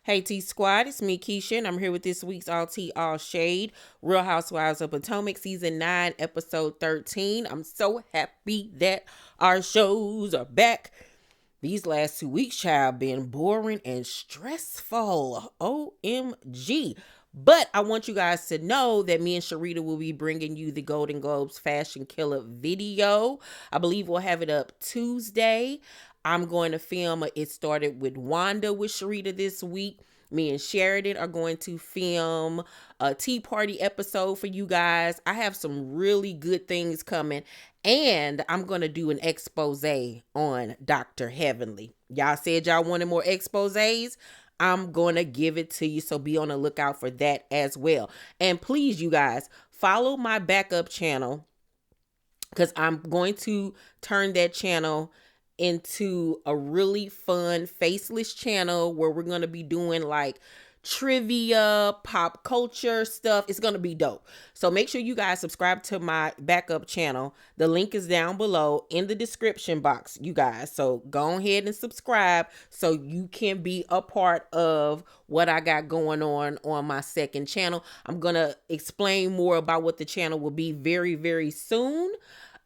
Hey T Squad, it's me Keisha, and I'm here with this week's All Tea All Shade, Real Housewives of Potomac, Season 9, Episode 13. I'm so happy that our shows are back. These last 2 weeks, child, been boring and stressful. OMG. But I want you guys to know that me and Sharita will be bringing you the Golden Globes Fashion Killer video. I believe we'll have it up Tuesday. I'm going to film It Started with Wanda with Sharita this week. Me and Sheridan are going to film a Tea Party episode for you guys. I have some really good things coming. And I'm going to do an expose on Dr. Heavenly. Y'all said y'all wanted more exposés. I'm going to give it to you. So be on the lookout for that as well. And please, you guys, follow my backup channel, because I'm going to turn that channel into a really fun faceless channel where we're going to be doing like trivia, pop culture stuff. It's going to be dope. So make sure you guys subscribe to my backup channel. The link is down below in the description box, you guys. So go ahead and subscribe so you can be a part of what I got going on my second channel. I'm going to explain more about what the channel will be very, very soon.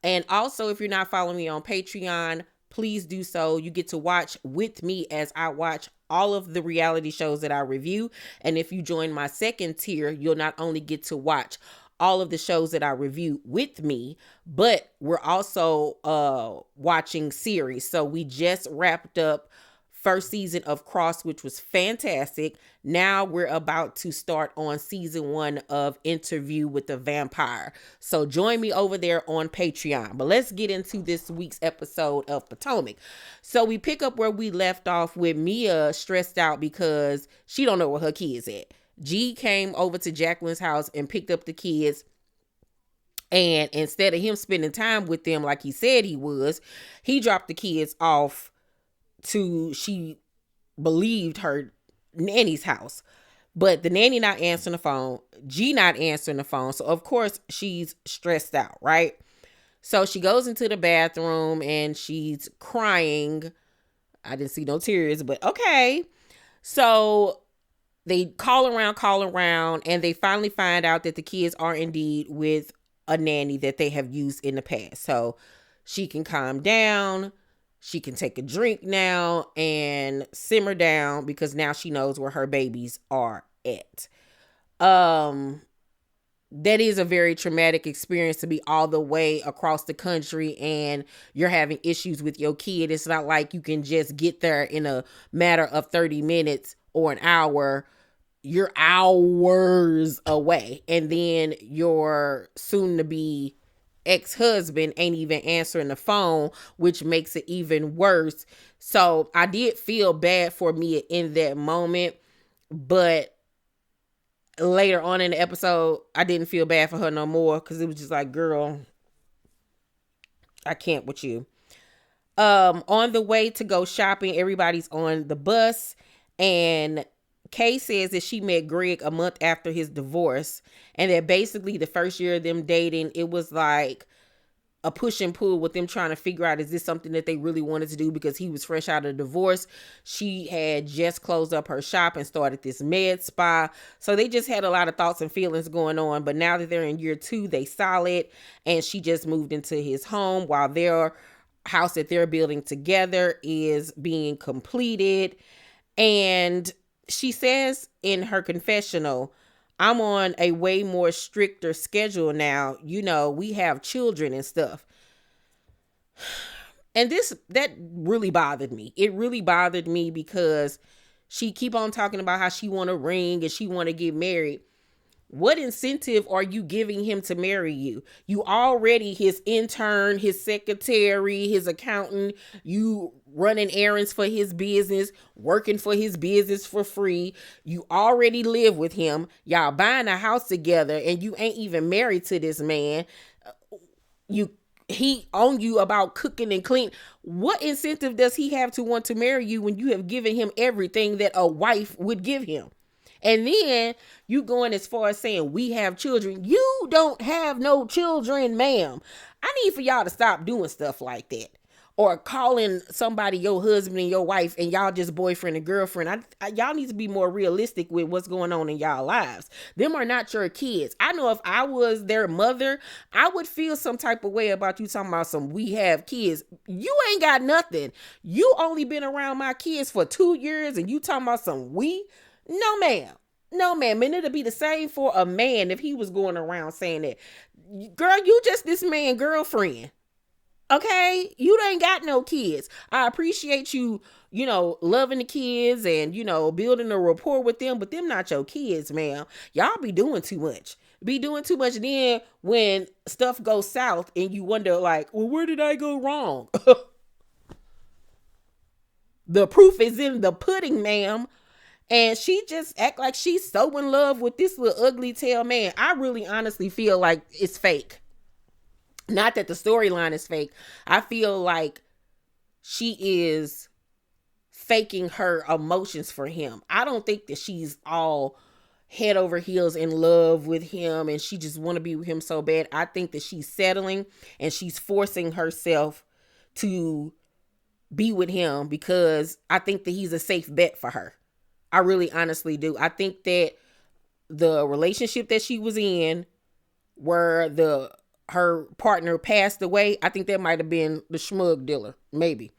And also, if you're not following me on Patreon, please do so. You get to watch with me as I watch all of the reality shows that I review. And if you join my second tier, you'll not only get to watch all of the shows that I review with me, but we're also watching series. So we just wrapped up first season of Cross, which was fantastic. Now we're about to start on season 1 of Interview with the Vampire. So join me over there on Patreon. But let's get into this week's episode of Potomac. So we pick up where we left off with Mia stressed out because she don't know where her kids at. G came over to Jacqueline's house and picked up the kids. And instead of him spending time with them like he said he was, he dropped the kids off to, she believed, her nanny's house. But the nanny not answering the phone, G not answering the phone. So of course she's stressed out, right? So she goes into the bathroom and she's crying. I didn't see no tears, but okay. So they call around, and they finally find out that the kids are indeed with a nanny that they have used in the past. So she can calm down. She can take a drink now and simmer down because now she knows where her babies are at. That is a very traumatic experience to be all the way across the country and you're having issues with your kid. It's not like you can just get there in a matter of 30 minutes or an hour. You're hours away. And then your soon-to-be ex-husband ain't even answering the phone, which makes it even worse. So I did feel bad for Mia in that moment, but later on in the episode, I didn't feel bad for her no more because it was just like, girl, I can't with you. On the way to go shopping, everybody's on the bus, and Kay says that she met Greg a month after his divorce, and that basically the first year of them dating, it was like a push and pull with them trying to figure out, is this something that they really wanted to do, because he was fresh out of divorce. She had just closed up her shop and started this med spa. So they just had a lot of thoughts and feelings going on. But now that they're in year 2, they solid, and she just moved into his home while their house that they're building together is being completed. And she says in her confessional, I'm on a way more stricter schedule now. You know, we have children and stuff. And that really bothered me. It really bothered me because she keep on talking about how she want a ring and she want to get married. What incentive are you giving him to marry you? You already his intern, his secretary, his accountant. You running errands for his business, working for his business for free. You already live with him. Y'all buying a house together, and you ain't even married to this man. He on you about cooking and clean. What incentive does he have to want to marry you when you have given him everything that a wife would give him? And then you going as far as saying we have children. You don't have no children, ma'am. I need for y'all to stop doing stuff like that. or calling somebody your husband and your wife and y'all just boyfriend and girlfriend. Y'all need to be more realistic with what's going on in y'all lives. Them are not your kids. I know if I was their mother, I would feel some type of way about you talking about some we have kids. You ain't got nothing. You only been around my kids for 2 years and you talking about some we? No, ma'am. No, ma'am. And it'll be the same for a man if he was going around saying that. Girl, you just this man girlfriend. Okay, you ain't got no kids. I appreciate you, loving the kids and, building a rapport with them, but them not your kids, ma'am. Y'all be doing too much. Be doing too much. Then when stuff goes south and you wonder like, well, where did I go wrong? The proof is in the pudding, ma'am. And she just act like she's so in love with this little ugly tail man. I really honestly feel like it's fake. Not that the storyline is fake. I feel like she is faking her emotions for him. I don't think that she's all head over heels in love with him and she just want to be with him so bad. I think that she's settling and she's forcing herself to be with him because I think that he's a safe bet for her. I really honestly do. I think that the relationship that she was in where her partner passed away, I think that might have been the schmug dealer, maybe.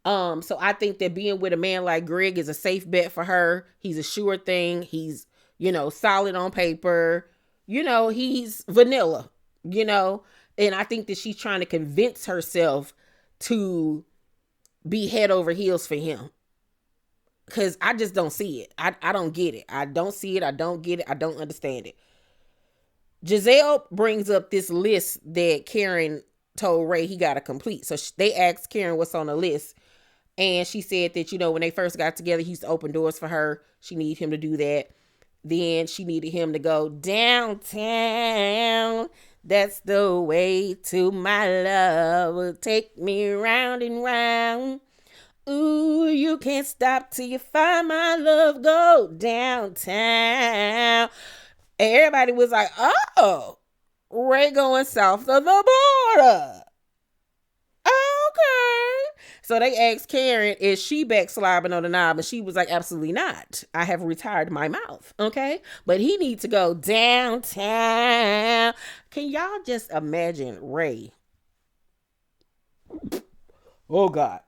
So I think that being with a man like Greg is a safe bet for her. He's a sure thing. He's, solid on paper. He's vanilla, and I think that she's trying to convince herself to be head over heels for him. Because I just don't see it. I don't get it. I don't see it. I don't get it. I don't understand it. Giselle brings up this list that Karen told Ray he got to complete. So they asked Karen what's on the list. And she said that, when they first got together, he used to open doors for her. She needed him to do that. Then she needed him to go downtown. That's the way to my love. Take me round and round. Ooh, you can't stop till you find my love. Go downtown. And everybody was like, oh, Ray going south of the border. Okay. So they asked Karen, is she backsliding on the knob? And she was like, absolutely not. I have retired my mouth. Okay. But he needs to go downtown. Can y'all just imagine Ray? Oh, God.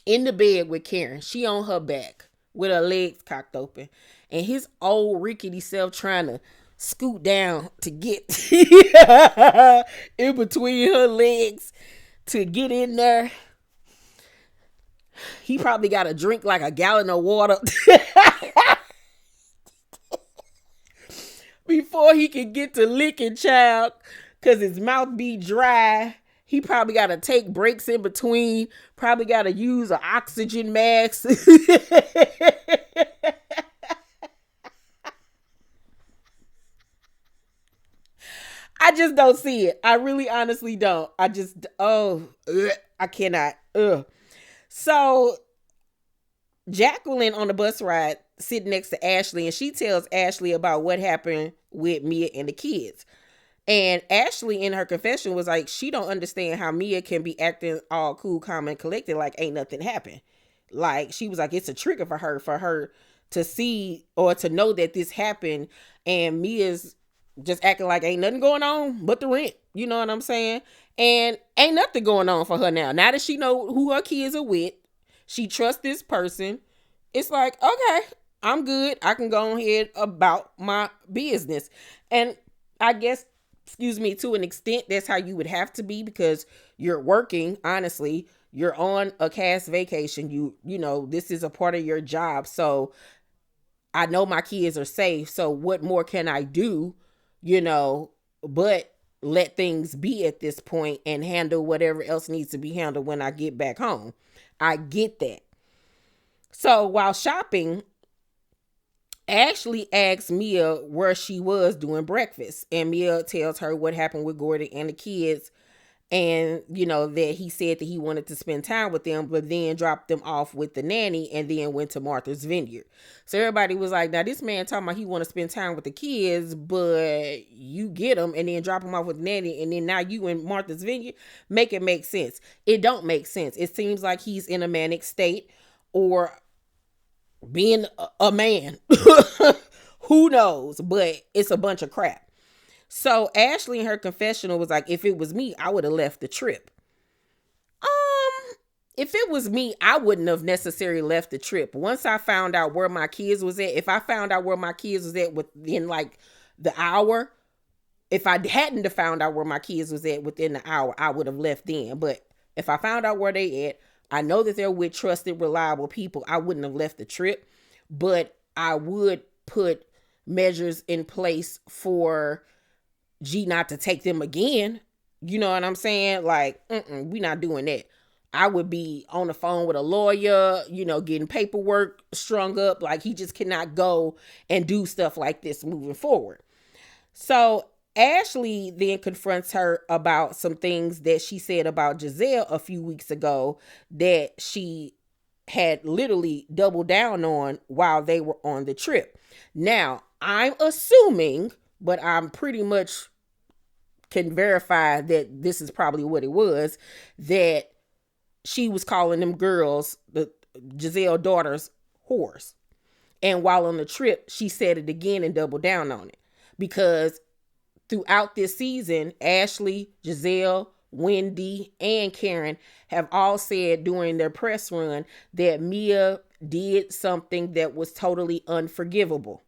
In the bed with Karen. She on her back with her legs cocked open. And his old rickety self trying to scoot down to get in between her legs to get in there. He probably got to drink like a gallon of water before he can get to licking, child, because his mouth be dry. He probably got to take breaks in between. Probably got to use an oxygen mask. I just don't see it. I really honestly don't. I cannot. Ugh. So Jacqueline on the bus ride sitting next to Ashley, and she tells Ashley about what happened with Mia and the kids. And Ashley in her confession was like, she don't understand how Mia can be acting all cool, calm, and collected like ain't nothing happened. Like, she was like, it's a trigger for her to see or to know that this happened, and Mia's just acting like ain't nothing going on but the rent. You know what I'm saying? And ain't nothing going on for her now. Now that she know who her kids are with, she trusts this person. It's like, okay, I'm good. I can go ahead about my business. And I guess, to an extent, that's how you would have to be, because you're working, honestly. You're on a cast vacation. You know, this is a part of your job. So I know my kids are safe. So what more can I do? But let things be at this point and handle whatever else needs to be handled when I get back home. I get that. So while shopping, Ashley asks Mia where she was doing breakfast, and Mia tells her what happened with Gordon and the kids. And, that he said that he wanted to spend time with them, but then dropped them off with the nanny and then went to Martha's Vineyard. So everybody was like, now this man talking about he want to spend time with the kids, but you get them and then drop them off with the nanny, and then now you in Martha's Vineyard. Make it make sense. It don't make sense. It seems like he's in a manic state, or being a man. Who knows? But it's a bunch of crap. So Ashley in her confessional was like, if it was me, I would have left the trip. If it was me, I wouldn't have necessarily left the trip. Once I found out where my kids was at, if I found out where my kids was at within like the hour, if I hadn't have found out where my kids was at within the hour, I would have left then. But if I found out where they at, I know that they're with trusted, reliable people, I wouldn't have left the trip. But I would put measures in place for G not to take them again. You know what I'm saying? Like, we not doing that. I would be on the phone with a lawyer, getting paperwork strung up. Like, he just cannot go and do stuff like this moving forward. So Ashley then confronts her about some things that she said about Giselle a few weeks ago that she had literally doubled down on while they were on the trip. Now, I'm assuming, but I'm pretty much can verify that this is probably what it was, that she was calling them girls, the Giselle daughters, whores. And while on the trip, she said it again and doubled down on it. Because throughout this season, Ashley, Giselle, Wendy, and Karen have all said during their press run that Mia did something that was totally unforgivable.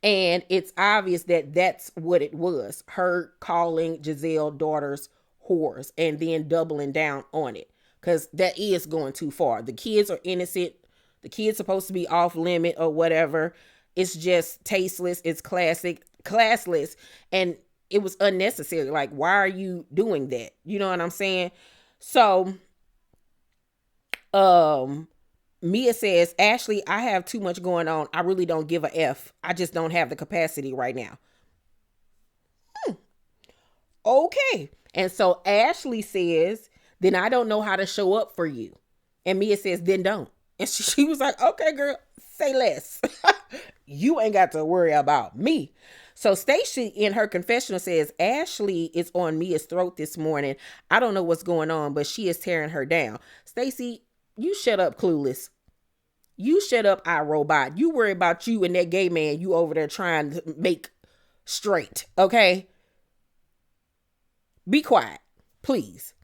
And it's obvious that that's what it was. Her calling Giselle daughters whores and then doubling down on it. Because that is going too far. The kids are innocent. The kids supposed to be off limit or whatever. It's just tasteless. It's classless. And it was unnecessary. Like, why are you doing that? You know what I'm saying? So, Mia says, Ashley, I have too much going on. I really don't give a F. I just don't have the capacity right now. Okay. And so Ashley says, then I don't know how to show up for you. And Mia says, then don't. And she was like, okay, girl, say less. You ain't got to worry about me. So Stacy in her confessional says, Ashley is on Mia's throat this morning. I don't know what's going on, but she is tearing her down. Stacy, you shut up, clueless. You shut up, iRobot. You worry about you and that gay man you over there trying to make straight, okay? Be quiet, please.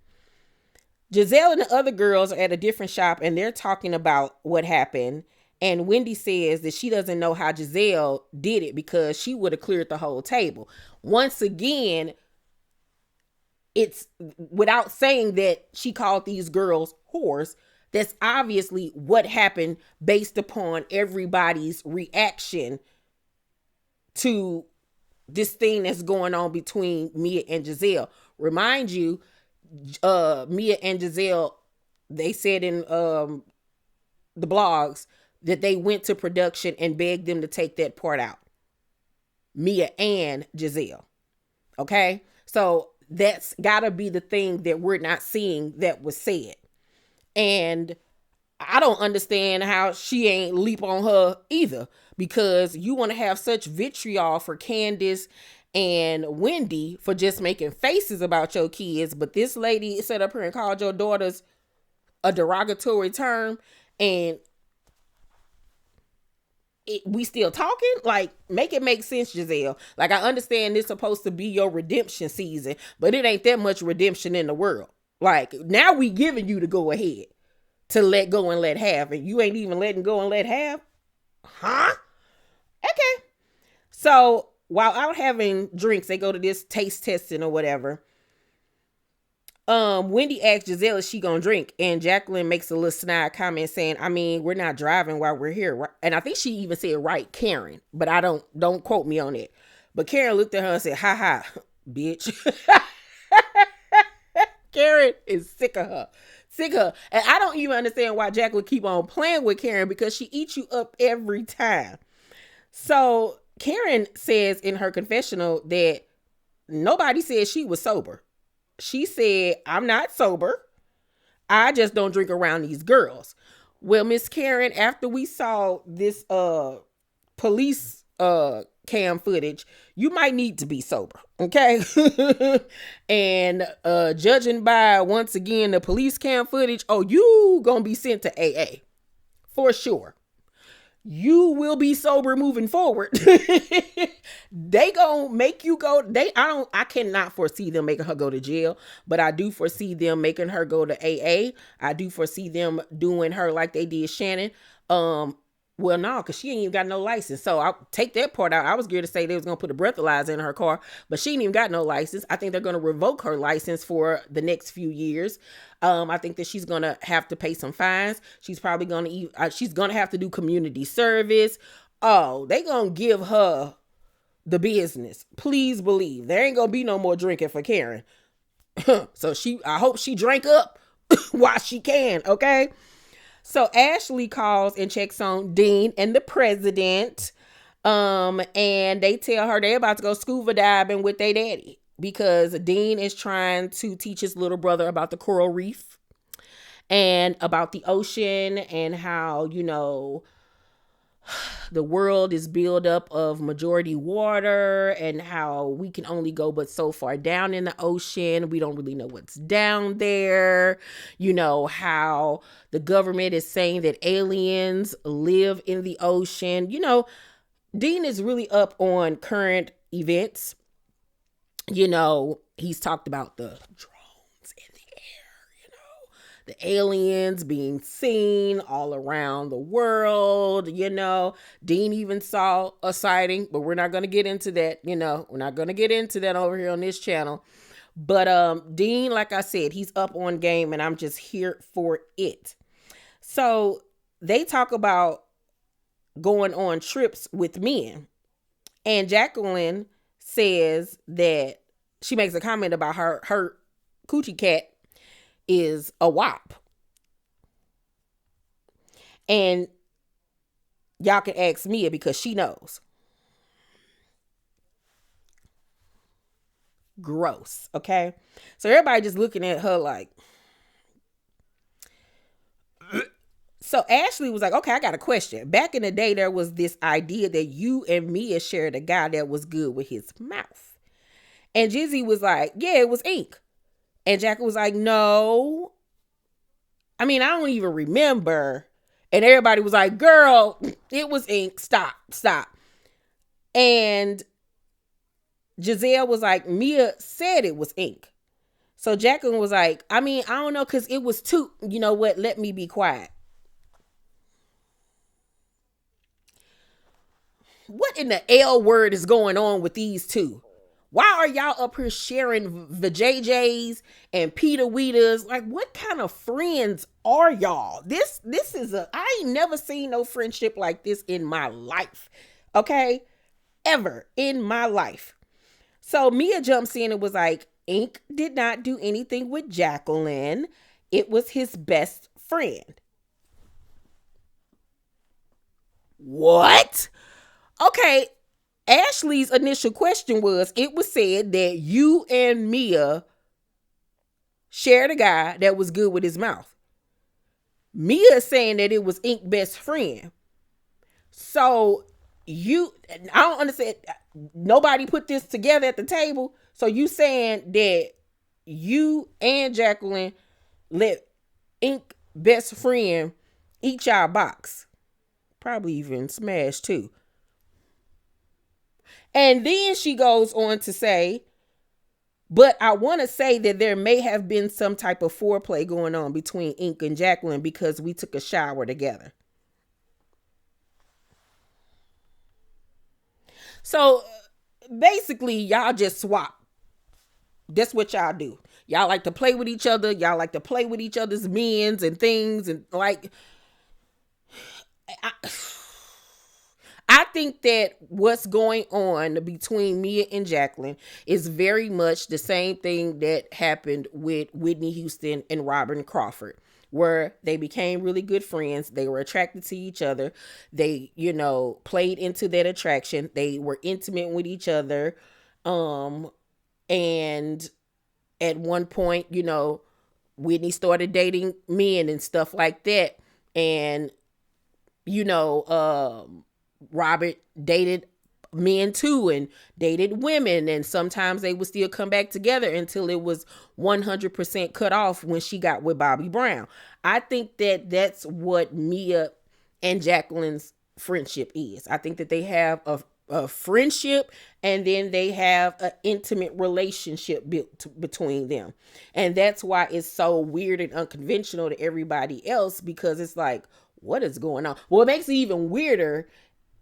Giselle and the other girls are at a different shop and they're talking about what happened. And Wendy says that she doesn't know how Giselle did it because she would have cleared the whole table. Once again, it's without saying that she called these girls whores. That's obviously what happened based upon everybody's reaction to this thing that's going on between Mia and Giselle. Remind you, Mia and Giselle, they said in the blogs that they went to production and begged them to take that part out. Mia and Giselle. Okay? So that's gotta be the thing that we're not seeing that was said. And I don't understand how she ain't leap on her either, because you want to have such vitriol for Candace and Wendy for just making faces about your kids. But this lady sat up here and called your daughters a derogatory term, and we still talking? Like, make it make sense, Giselle. Like, I understand this supposed to be your redemption season, but it ain't that much redemption in the world. Like, now we giving you the go ahead to let go and let have, and you ain't even letting go and let have? Huh? Okay. So, while out having drinks, they go to this taste testing or whatever. Wendy asks Giselle if she gonna drink, and Jacqueline makes a little snide comment saying, I mean, we're not driving while we're here. Right? And I think she even said, right, Karen, but I don't quote me on it. But Karen looked at her and said, ha ha, bitch. Karen is sick of her. And I don't even understand why Jacqueline keep on playing with Karen, because she eats you up every time. So Karen says in her confessional that nobody said she was sober. She said, I'm not sober. I just don't drink around these girls. Well, Miss Karen, after we saw this police cam footage, you might need to be sober, okay? And judging by, once again, the police cam footage, oh, you gonna be sent to AA for sure. You will be sober moving forward. They gonna make you go. I cannot foresee them making her go to jail, but I do foresee them making her go to AA. I do foresee them doing her like they did Shannon. Well, no, because she ain't even got no license. So I'll take that part out. I was scared to say they was going to put a breathalyzer in her car, but she ain't even got no license. I think they're going to revoke her license for the next few years. I think that she's going to have to pay some fines. She's probably going to she's going to have to do community service. Oh, they going to give her the business. Please believe there ain't going to be no more drinking for Karen. So I hope she drank up while she can. Okay. So Ashley calls and checks on Dean and the president. And they tell her they're about to go scuba diving with their daddy because Dean is trying to teach his little brother about the coral reef and about the ocean and how, the world is built up of majority water and how we can only go but so far down in the ocean. We don't really know what's down there. How the government is saying that aliens live in the ocean. Dean is really up on current events. He's talked about the drones in the air, the aliens being seen all around the world. Dean even saw a sighting, but we're not going to get into that. We're not going to get into that over here on this channel. But Dean, like I said, he's up on game and I'm just here for it. So they talk about going on trips with men. And Jacqueline says that she makes a comment about her coochie cat is a WOP. And y'all can ask Mia because she knows. Gross, okay? So everybody just looking at her like. So Ashley was like, okay, I got a question. Back in the day, there was this idea that you and Mia shared a guy that was good with his mouth. And Jizzy was like, yeah, it was Ink. And Jackie was like, no. I mean, I don't even remember. And everybody was like, girl, it was Ink. Stop. And Giselle was like, Mia said it was Ink. So Jacqueline was like, I mean, I don't know, because it was two. You know what? Let me be quiet. What in the L word is going on with these two? Why are y'all up here sharing the JJs and Peter Weeders? Like, what kind of friends are y'all? This is I ain't never seen no friendship like this in my life. Okay? Ever in my life. So Mia jumps in and was like, Ink did not do anything with Jacqueline. It was his best friend. What? Okay. Ashley's initial question was, it was said that you and Mia shared a guy that was good with his mouth. Mia saying that it was Ink's best friend. So I don't understand. Nobody put this together at the table. So you saying that you and Jacqueline let Ink best friend eat y'all box. Probably even smash too. And then she goes on to say, but I want to say that there may have been some type of foreplay going on between Ink and Jacqueline because we took a shower together. So basically, y'all just swap. That's what y'all do. Y'all like to play with each other. Y'all like to play with each other's men's and things. And like, I think that what's going on between Mia and Jacqueline is very much the same thing that happened with Whitney Houston and Robin Crawford, where they became really good friends. They were attracted to each other. They, played into that attraction. They were intimate with each other. And at one point, Whitney started dating men and stuff like that. And, Robert dated men too and dated women. And sometimes they would still come back together until it was 100% cut off when she got with Bobby Brown. I think that that's what Mia and Jacqueline's friendship is. I think that they have a friendship, and then they have an intimate relationship built between them. And that's why it's so weird and unconventional to everybody else, because it's like, what is going on? What makes it even weirder,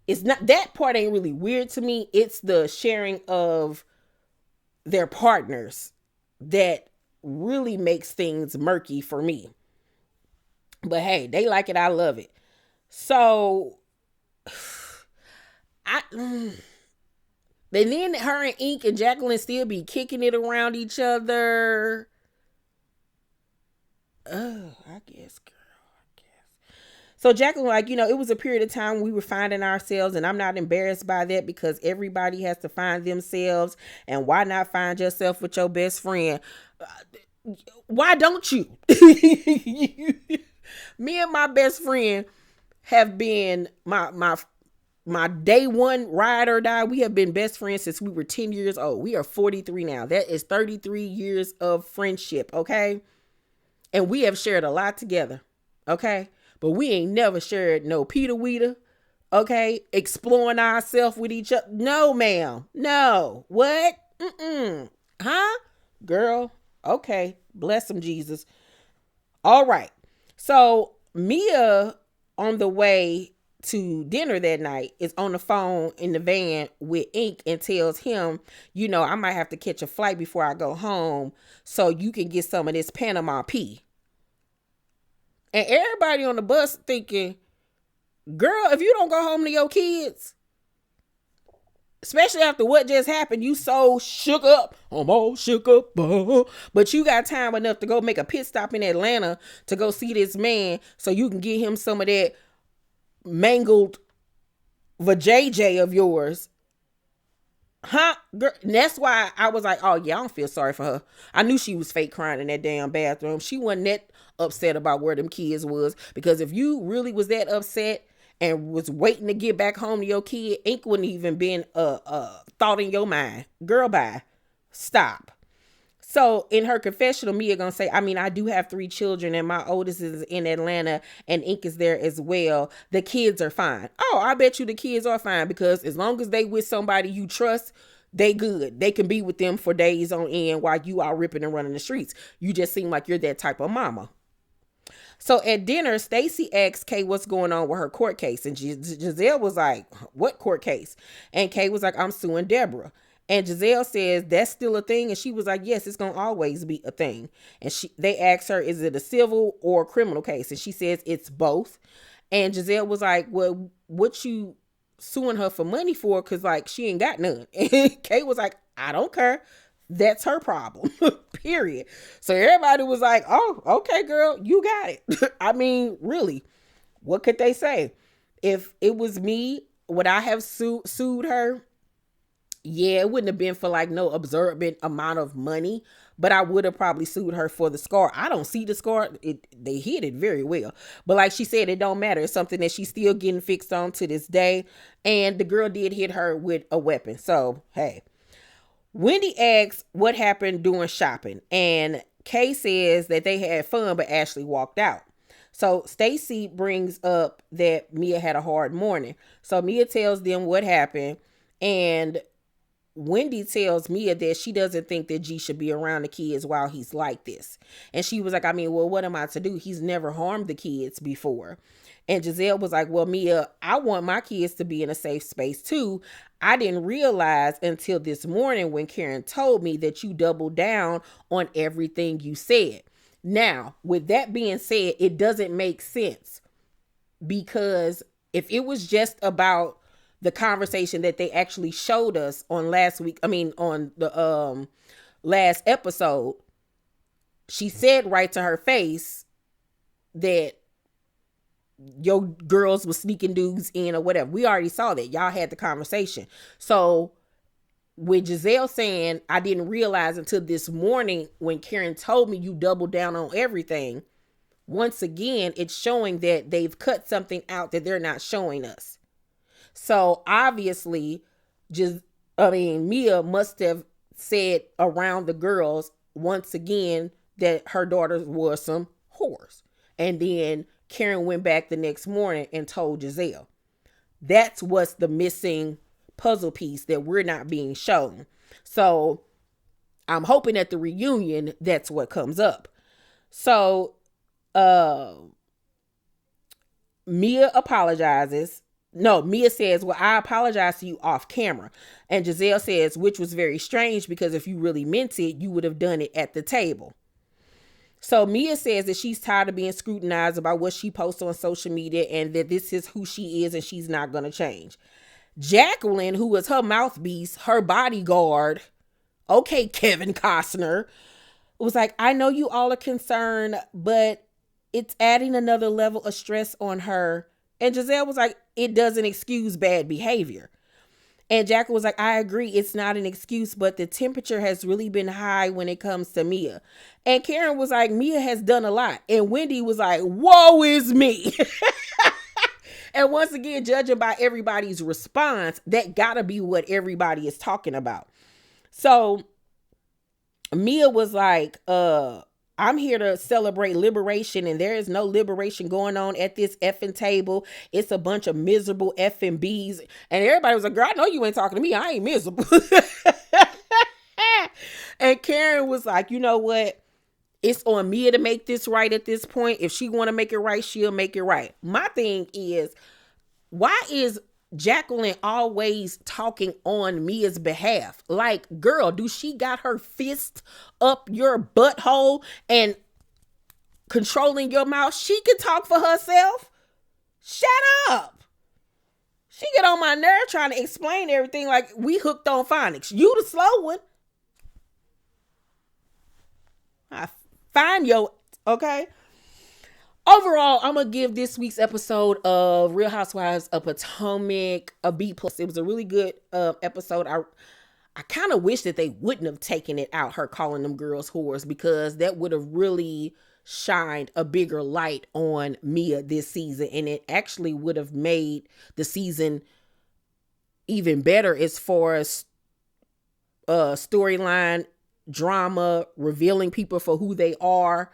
it's not that part ain't really weird to me. It's the sharing of their partners that really makes things murky for me. But hey, they like it. I love it. So and then her and Ink and Jacqueline still be kicking it around each other. I guess, girl. So Jacqueline, it was a period of time we were finding ourselves, and I'm not embarrassed by that, because everybody has to find themselves. And why not find yourself with your best friend? Why don't you? Me and my best friend have been my day one ride or die. We have been best friends since we were 10 years old. We are 43 now. That is 33 years of friendship, okay? And we have shared a lot together, okay? But we ain't never shared no Peter Weeder, okay? Exploring ourselves with each other. No, ma'am. No. What? Huh? Girl, okay. Bless him, Jesus. All right. So Mia, on the way to dinner that night, is on the phone in the van with Ink and tells him, I might have to catch a flight before I go home so you can get some of this Panama P. And everybody on the bus thinking, girl, if you don't go home to your kids, especially after what just happened, you so shook up. I'm all shook up. But you got time enough to go make a pit stop in Atlanta to go see this man so you can get him some of that mangled vajayjay of yours. Huh? Girl, and that's why I was like, oh yeah, I don't feel sorry for her. I knew she was fake crying in that damn bathroom. She wasn't that upset about where them kids was, because if you really was that upset and was waiting to get back home to your kid, Ink wouldn't even been thought in your mind. Girl, bye. Stop. So in her confessional, Mia gonna say, I do have 3 children, and my oldest is in Atlanta, and Ink is there as well. The kids are fine. Oh, I bet you the kids are fine, because as long as they with somebody you trust, they good. They can be with them for days on end while you are ripping and running the streets. You just seem like you're that type of mama. So at dinner, Stacy asked Kay what's going on with her court case. And Giselle was like, what court case? And Kay was like, I'm suing Deborah. And Giselle says, that's still a thing. And she was like, yes, it's going to always be a thing. And they asked her, is it a civil or a criminal case? And she says it's both. And Giselle was like, well, what you suing her for money for? Because, she ain't got none. And Kay was like, I don't care. That's her problem, period. So everybody was like, oh, okay, girl, you got it. Really, what could they say? If it was me, would I have sued her? Yeah, it wouldn't have been for no absorbent amount of money, but I would have probably sued her for the scar. I don't see the scar. They hid it very well. But like she said, it don't matter. It's something that she's still getting fixed on to this day. And the girl did hit her with a weapon. So, hey. Wendy asks what happened during shopping, and Kay says that they had fun, but Ashley walked out. So Stacy brings up that Mia had a hard morning. So Mia tells them what happened, and Wendy tells Mia that she doesn't think that G should be around the kids while he's like this. And she was like, well, what am I to do? He's never harmed the kids before. And Giselle was like, well, Mia, I want my kids to be in a safe space too. I didn't realize until this morning when Karen told me that you doubled down on everything you said. Now, with that being said, it doesn't make sense, because if it was just about the conversation that they actually showed us on on the last episode, she said right to her face that your girls were sneaking dudes in or whatever. We already saw that. Y'all had the conversation. So with Giselle saying, I didn't realize until this morning when Karen told me you doubled down on everything. Once again, it's showing that they've cut something out that they're not showing us. So obviously, Mia must have said around the girls once again that her daughters were some whores. And then Karen went back the next morning and told Giselle. That's what's the missing puzzle piece that we're not being shown. So I'm hoping at the reunion, that's what comes up. So Mia apologizes. No, Mia says, well, I apologize to you off camera. And Giselle says, which was very strange because if you really meant it, you would have done it at the table. So Mia says that she's tired of being scrutinized about what she posts on social media and that this is who she is and she's not going to change. Jacqueline, who was her mouthpiece, her bodyguard, okay, Kevin Costner, was like, I know you all are concerned, but it's adding another level of stress on her. And Giselle was like, it doesn't excuse bad behavior. And Jacqueline was like, I agree, it's not an excuse, but the temperature has really been high when it comes to Mia. And Karen was like, Mia has done a lot. And Wendy was like, woe is me. And once again, judging by everybody's response, that gotta be what everybody is talking about. So Mia was like, I'm here to celebrate liberation, and there is no liberation going on at this effing table. It's a bunch of miserable effing bees. And everybody was like, girl, I know you ain't talking to me. I ain't miserable. And Karen was like, you know what? It's on Mia to make this right at this point. If she want to make it right, she'll make it right. My thing is, why is Jacqueline always talking on Mia's behalf? Like, girl, do she got her fist up your butthole and controlling your mouth? She can talk for herself. Shut up. She get on my nerve trying to explain everything like we hooked on phonics. You the slow one. I find your, okay? Overall, I'm going to give this week's episode of Real Housewives of Potomac a B+. It was a really good episode. I kind of wish that they wouldn't have taken it out, her calling them girls whores, because that would have really shined a bigger light on Mia this season. And it actually would have made the season even better as far as storyline, drama, revealing people for who they are.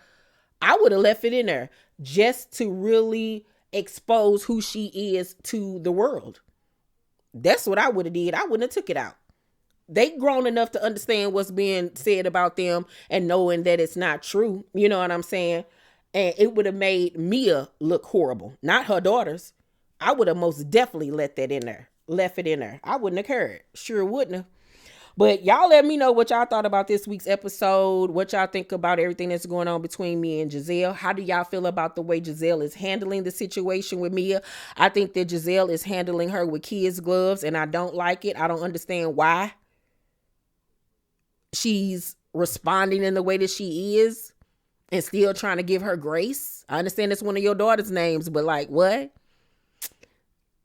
I would have left it in there just to really expose who she is to the world. That's what I would have did. I wouldn't have took it out. They grown enough to understand what's being said about them and knowing that it's not true. You know what I'm saying? And it would have made Mia look horrible, not her daughters. I would have most definitely left it in there. I wouldn't have cared. Sure wouldn't have. But y'all let me know what y'all thought about this week's episode. What y'all think about everything that's going on between Mia and Giselle. How do y'all feel about the way Giselle is handling the situation with Mia? I think that Giselle is handling her with kids' gloves, and I don't like it. I don't understand why she's responding in the way that she is and still trying to give her grace. I understand it's one of your daughter's names, but like, what?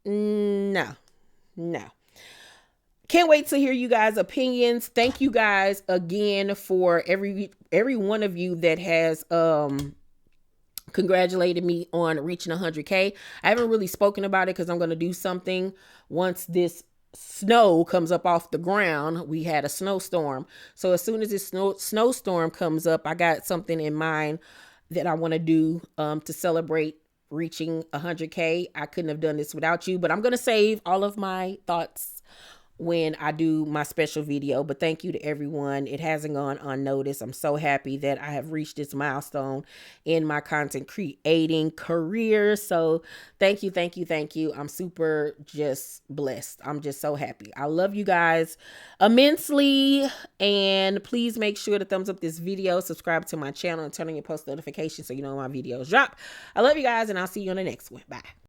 No. Can't wait to hear you guys' opinions. Thank you guys again for every one of you that has congratulated me on reaching 100K. I haven't really spoken about it because I'm going to do something once this snow comes up off the ground. We had a snowstorm. So as soon as this snowstorm comes up, I got something in mind that I want to do to celebrate reaching 100K. I couldn't have done this without you, but I'm going to save all of my thoughts when I do my special video. But thank you to everyone. It hasn't gone unnoticed. I'm so happy that I have reached this milestone in my content creating career. So thank you. I'm super just blessed. I'm just so happy. I love you guys immensely. And please make sure to thumbs up this video, subscribe to my channel, and turn on your post notifications so you know when my videos drop. I love you guys, and I'll see you on the next one. Bye.